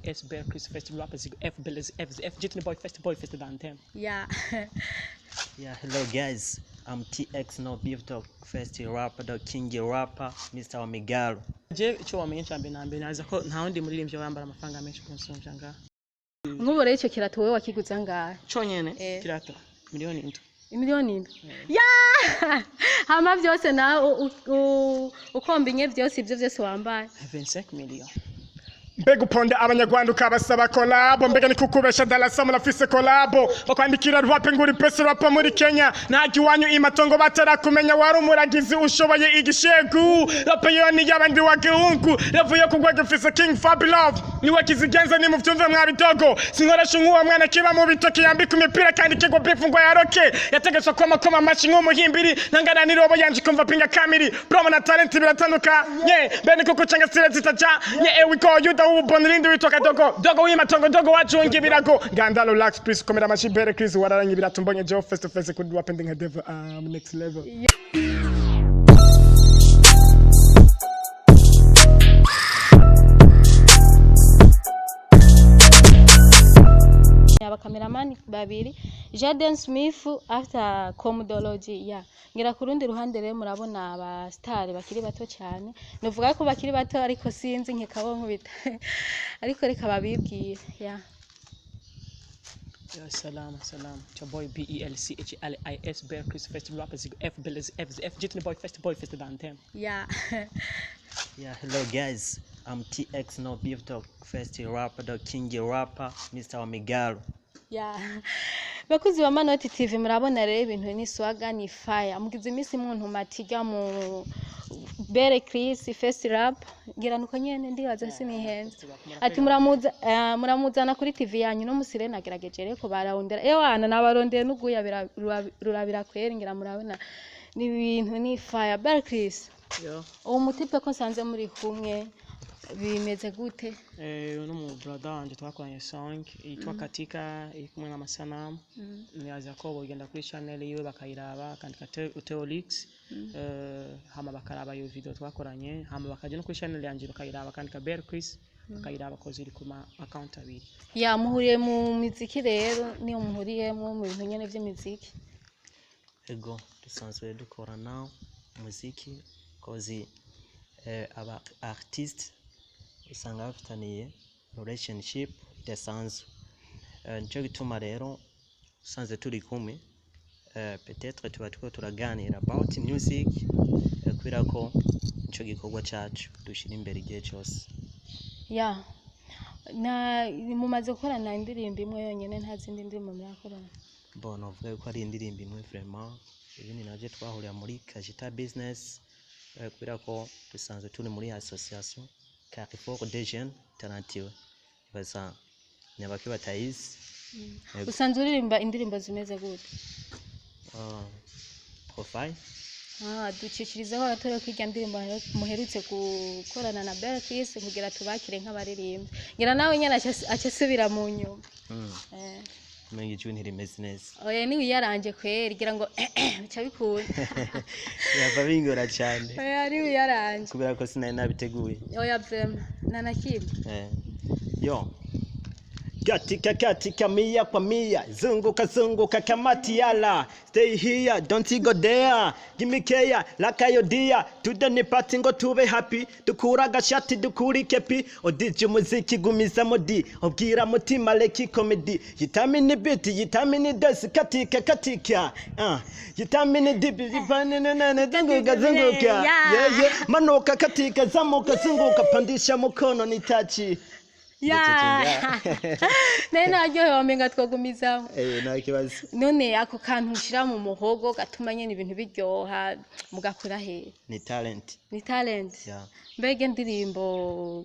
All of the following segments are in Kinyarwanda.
SBL Chris Fest rappers F Jitney Boy Fest than them. Yeah. Yeah, hello guys. I'm TX no Beef Talk Fest rapper, the King rapper, Mr. Omigalo. Je ico wamenye cyambe nambe naza ko nta wundi muririmbyi wambara amafaranga menshi kunsonja nga. Nk'ubu rero ico kirato wewe wakiguza ngahe? Conyene kirato miliyoni into. Imiliyoni indwi. Yeah! Hama vyose na ukombinye vyose ivyo vyose wambaye. 25 million. Mbega uponde abanyarwanda ukabasaba kolabo mbega ni kukubesha dalasa murafise kolabo bakwandikira rwape nguri pese rapa muri Kenya ntaji wanyu imatongo batarakumenya wari umuragizi ushoboye igishegu rapa yoni y'abandi wagihungu yavuye kugwa gifise King Fabilove niwe kizigenza ni muvyumve mwabidogo sinkoresha nk'uwo mwana kiba mu bitoki yambika imipira kandi kigwa bifu ngo yaroke yategetswe koma amashi nk'umuhimbiri ntangana nirobo yanje kumva pinga kamiri promo na talent biratanduka bene kuko canga sire zitaja we call you ubonirindi witoka dogo w'imatongo dogo wacunga ibirago ngandalo lax please komera amashi bere Chris wararanye ibirato mbonye Joe face to face could do pending a devil next level. Aba cameraman babiri Jaden Smith after Comedology ngira kurundi ruhande rero murabona aba star bakiri bato cyane novuga ko bakiri bato ariko sinzi nkekabonko bita ariko reka babibwire Ya salam your boy BELCHLIS Bear Chris Fest rappers F Jitney Boy Fest than them. Yeah, hello guys. I'm TX no Beef Talk Fest rapper, the King rapper, Mr. Omigalo. Bakuzi wa Manoti TV murabona rero ibintu ni swaga ni fire mugize imisi muntu matiga mu Bere Chris Fest rap ngira nuko nyene ndibaza sinihenze ati muramuzana kuri TV yanyu no musire nagerageje reko bararondera ewana nabarondeye nuguya rurabira kwera ngira murabona ni ibintu ni fire Bere Chris uwo mutipe ko sanze muri kumwe bimeze gute no mu brother wanje twakoranye song itwa katika ikumwe na masanamu niaza ko bogenda kuri channel yiwe bakayiraba akandika Teolix hama bakaraba iyo video twakoranye hama bakaje no kuri channel yanje bakayiraba akandika Bear Chris bakayiraba ko ziri kuma account abiri muhuriye mu muziki rero niyo muhuriyemo mu bintu nyene vy'imiziki ego dusanzwe dukorana muziki kozi aba artist usanga bafitaniye relationship idasanzwe nico gituma rero usanze turi kumwe peut-être tuba turaganira about music kubera ko nico gikorwa cacu dushira imbere igihe cyose na mumaze gukorana indirimbo imwe yonyene nta zindi ndimo murakorana bona uvuga ko ari indirimbo imwe vraiment ibindi naje twahurira muri Kajita business kubera ko dusanzwe turi muri association Carrefour des jeunes talentueux basa nyabaki batayizi usanzwe uririmba indirimbo zimeze gute profile ducikirizeho abatore kwirya ndirimbo muherutse gukorana na Bere Chris kugira tubakire nk'abaririmbyi ngira nawe nyene aca subira mu nyuma mengi ijwi ntirimeze neza oya ni uyaranje kweri gira ngo bica bikura yava bingora cyane oya ni uyaranje kubera ko sinari nabiteguye oya vrema nanakiri yo katika mia kwa mia zunguka kamati yala stay here don't go there give me care like your dear today ni party ngo tube happy dukura gashati dukuri kepi odije muziki gumiza modi obwira mutima leki comedy yitamini beat yitamini dance katika yitamini dip yipanene zunguka manuka katika zamuka zunguka pandisha mukono ni tachi nene aryohe wamenga twagumizaho nta kibazo none ako kantu ushira mu muhogo gatuma nyene ibintu biryoha mugakura he ni talent mbega indirimbo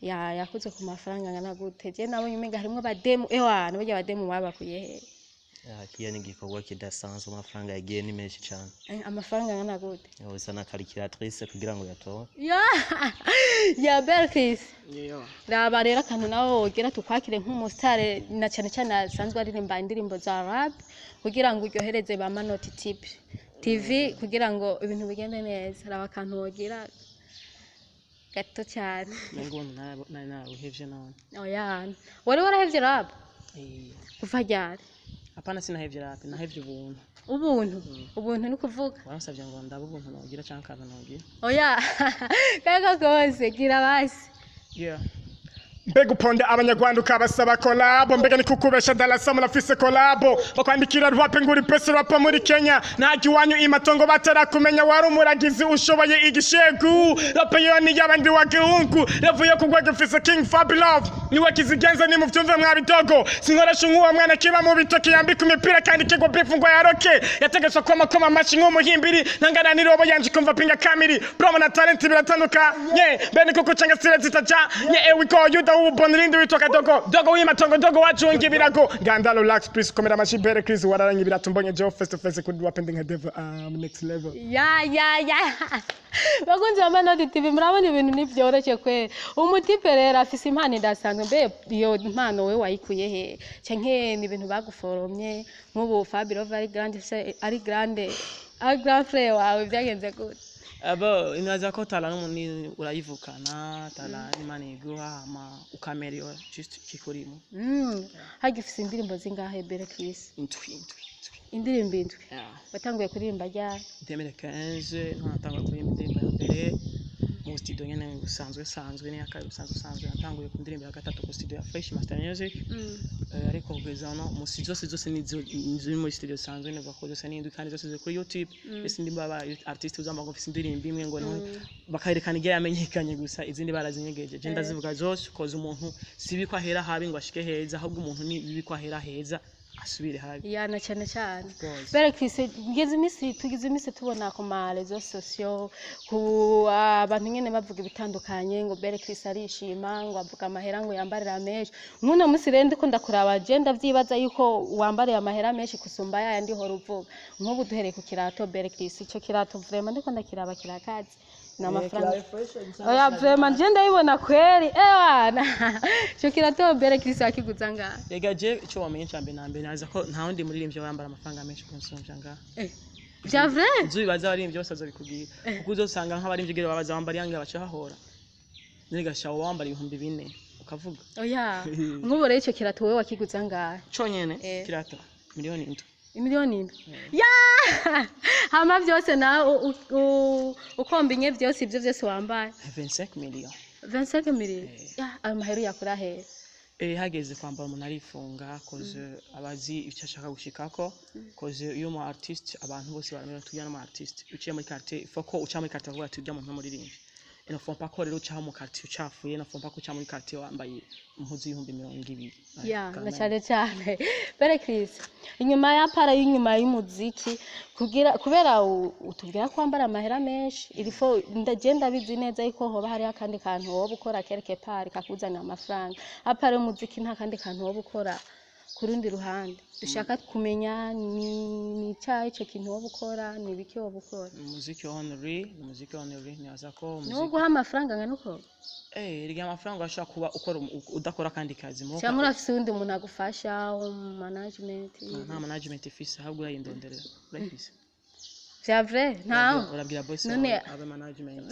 yakuze ku mafaranga ngana gute je nabonye umenga harimo bademu nabonye bademu babakuye he kiya ni gikorwa kidasanzwe amafaranga yagiye ni menshi cyane amafaranga ngana gute usana calculatrice kugira ngo yatore Bere Chris raba rero akantu nawe wogira tukwakire nk'umusitare na cyane cyane asanzwe aririmba indirimbo za rap kugira ngo uryohereze ba Manoti TV kugira ngo ibintu bigende neza raba akantu wogira gato cyane nengo nari naruhevye none oya wari warahevye rap kuva ryari apana sinahevye rap nahevye ubuntu ubuntu ni kuvuga baransavye ngo ndaba ubuntu nogira canke kaza nogira oya kaka kose gira basi yeah mbega uponde abanyarwanda ukabasaba kolabo mbega ni kukubesha dalasa murafise kolabo bakwandikira rwape nguri pesi rapa muri Kenya ntaji wanyu imatongo batarakumenya wari umuragizi ushoboye igishegu rape yoni y'abandi wa gihungu yavuye kugwa gifise King Fabilove niwe kizigenza ni muvyumve mwabidogo sinkoresha nk'uwo mwana kiba mu bitoki yambika imipira kandi kigwa bifu ngo yaroke yategetswe koma amashi nk'umuhimbiri ntangana nirobo yanje kumva pinga kamiri promo na talent biratanduka bene kuko canga sire zitaja we go you ubonirindi witwa dogo w'imatongo dogo wacunga ibirago ngandalo lax please komera amashi Bere Chris wararanye ibiratumbonye Joe face to face kuri wapending a devil next level bakunze Amanoti TV murabona ibintu nivyoroshye kwera umutipe rero afise impano idasanzwe mbe iyo impano we wayikuye he canke ni ibintu baguforomye nk'ubu Fabilove ari grand frère wawe byagenze gute abo inaza ko tala n'umuntu urayivukana tala imana iguha ama ukameriyo just kikurimo hagifise indirimbo zingahe Bere Chris indirimbo indwi batanguye kuririmba ryari 2015 ntatanga kuririmba indirimbo ya mbere mu studio nyene usanzwe ni akaye usanzwe natanguye ku ndirimbo ya gatatu ku studio ya Fresh Master Music ariko kugeza no mu zose nizo mu studio sanzwe neva ko zose n'indwi kandi zose kuri YouTube ese ndimba aba artist uzamba ngo mfise indirimbo imwe ngo bakayerekana igihe yamenyekanye gusa izindi barazinyegeje je ndazivuga zose koza umuntu sibikwa hera habi ngo ashike heza ahubwo umuntu ni bibikwa hera heza asubire habi yana cyane Bere Chris tugize imisi tubona ku ma réseaux sociaux ku abantu nyene bavuga ibitandukanye ngo Bere Chris arishima ngo avuga amahera ngo yambarira menshi nkuno musi rende ko ndakuraba je ndavyibaza yuko wambariye amahera menshi kusumba yandi horo uvuga nk'ubu duhereye ku kirato Bere Chris ico kirato vraiment ndiko ndakiraba kirakazi n'amafaranga oya vraiment je ndayibona kweri wana cyo kirato Bere Chris akiguza nga yega je ico wamenye cyambe nambe naza ko nta wundi muririmbye wambara amafaranga menshi kunsumvya nga bya vrai nzubibaza abaririmbye bose azobikubwira kuko uzosanga nk'abaririmbye gere babaza bambara yanga bacahahora nigasha wambara 4,000 ukavuga oya nk'ubu rero ico kirato wewe wakiguza nga conyene kirato miliyoni 7 imiliyoni 7 hama byose na ukombinye byose ibyo byose wambaye 25 million amahero yakura he hageze kwambara umuntu arifunga koze abazi icyo ashaka gushikako koze iyo mu artist abantu bose baramenya tujya no mu artist uciye muri quartier foko uca muri quartier avuga ati ujya mu muririmbyi ino fompa ko rero uca mu quartier ucafuye na fompa ko uca muri quartier wambaye impuzu y'ibihumbi 200 na cyane Bere Chris inyuma ya para y'inyuma y'umuziki kubera utubwira ko wambara amahera menshi irifo ndagenda bizi neza yuko hoba hari akandi kantu wowe ukora quelque part kakuzana amafaranga apara umuziki nta kandi kantu wowe ukora kurundi ruhande dushaka kumenya ni cyayi cyo kintu wowe ukora ni biki wowe ukora umuziki honori ni azako no guha amafaranga nganuko riga amafaranga ashaka kuba ukora udakora kandi kazi mu cyangwa urafise undi umuntu agufasha management nta management ifise ahubwo urayindonderera urayifise vya vrai ntaho urabwira boss abe management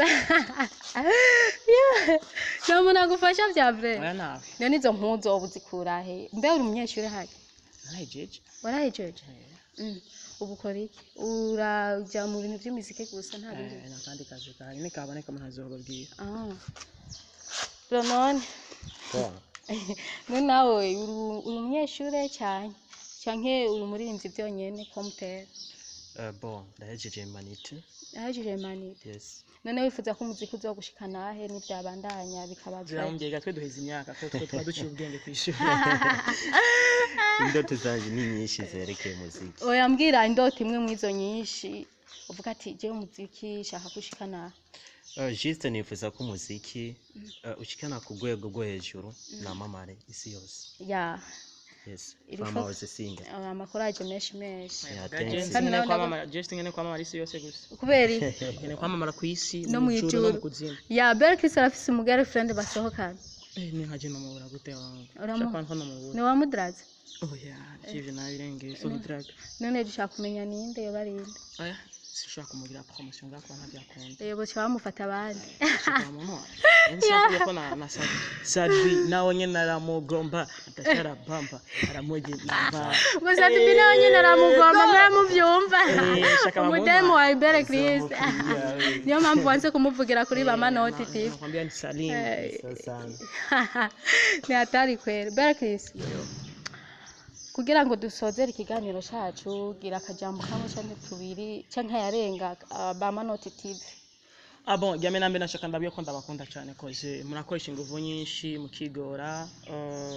no umuntu agufasha vya vrai oya nawe none izo mpuzo ubuzikura he mbe uri umunyeshuri haki warahejeje ubu ukora iki uraja mu bintu by'imiziki gusa nta bindi nakandi kazi kahari nikaboneka umuntu azobabwira none nawe uri umunyeshuri cyane canke uri umuririmbyi byonyene komutera bon ndahejeje manite yes none wifuza ko umuziki uzogushikana he n'ivyabandanya bikaba byambye twe duheza imyaka ko twe twaduciye ubwenge kwishura indoto zanje ni nyinshi zerekeye muziki oya mbwira indoto imwe mwizo nyinshi uvuga ati je umuziki shaka gushikana juste nifuza ko umuziki ushikana ku rwego rwo hejuru namamare isi yose yes mama was a singer amakoraje menshi kandi nawe kwamamara just ngene kwamamara isi yose gusa kubera ngene kwamamara ku isi no mu ijuru Bere Chris arafise umugore friend basohokana ni nkaje no mubura gute wangu ni wa mudraza oya kivyo nabirengeye so mudraga none dushaka kumenya ninde yo barinde oya sishobora kumugira promotion ngako ntabyakunda yebo cyamufata abandi shaka mama nshaka ko na Sadbi nawe nyene aramugomba atashara bamba aramugi namba gusa Sadbi nawe nyene aramugomba mwaramuvyumva umudemo wa Ibere Chris niyo mpamvu wanze kumuvugira kuri Bamanoti TV nakwambia ni Salim sana ni hatari kweli Ibere Chris kugira ngo dusozere ikiganiro cyacu gira akajambo kamwe cyane tubiri canka yarenga Bamanoti TV. Bon jamena mbe nashaka ndabyo ko ndabakunda cyane koze murakoresha ingufu nyinshi mukigora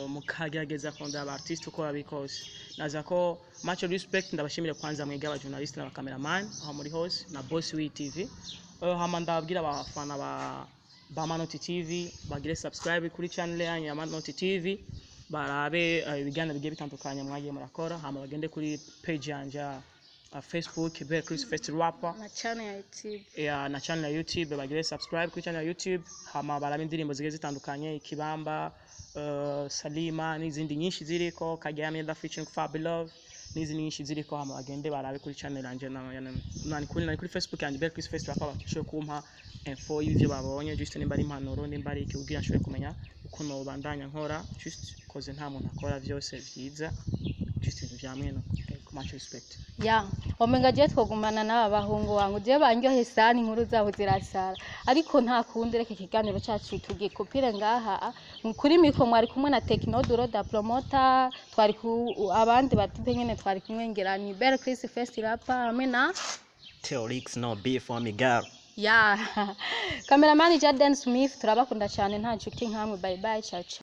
mukagerageza konda aba artist uko babikoze naza ko much respect ndabashimire kwanza mwega aba journalist na cameraman aho muri hose na boss wi TV hama ndababwira abafana ba Bamanoti TV bagire subscribe kuri channel yanyu ya Bamanoti TV barabe ibiganiro bigiye bitandukanye mwagiye murakora hama bagende kuri page yanje Facebook Ibere Chris First Rapper na channel ya YouTube na channel ya YouTube bagire subscribe kuri channel ya YouTube hama barabe indirimbo zigiye zitandukanye Ikibamba Salima n'izindi nyinshi ziriko Kajyamye da featuring Fabilove n'izindi nyinshi ziriko hama bagende barabe kuri channel yanje na kuri Facebook yanje Ibere Chris First Rapper bakishoye kumpa info y'ivyo babonye just nimba ari impanuro nimba ari ikubwira nshoye kumenya uko no bandanya nkora just koze nta muntu akora vyose vyiza just ibintu vyamwe no much respect omenga je twogumana n'aba bahungu wangu je banyohe sana inkuru zabo zirasara ariko nta kundi reka ikiganiro cyacu tugikopire ngaha kuri miko mwari kumwe na Technoduro da promoter twari ku abandi batipe nyene twari kumwe ngerani Ibere Chris First Rapper amena Theolix no be for me girl cameraman Jordan Smith turabakunda cyane nta nshuti nkamwe bye bye chacha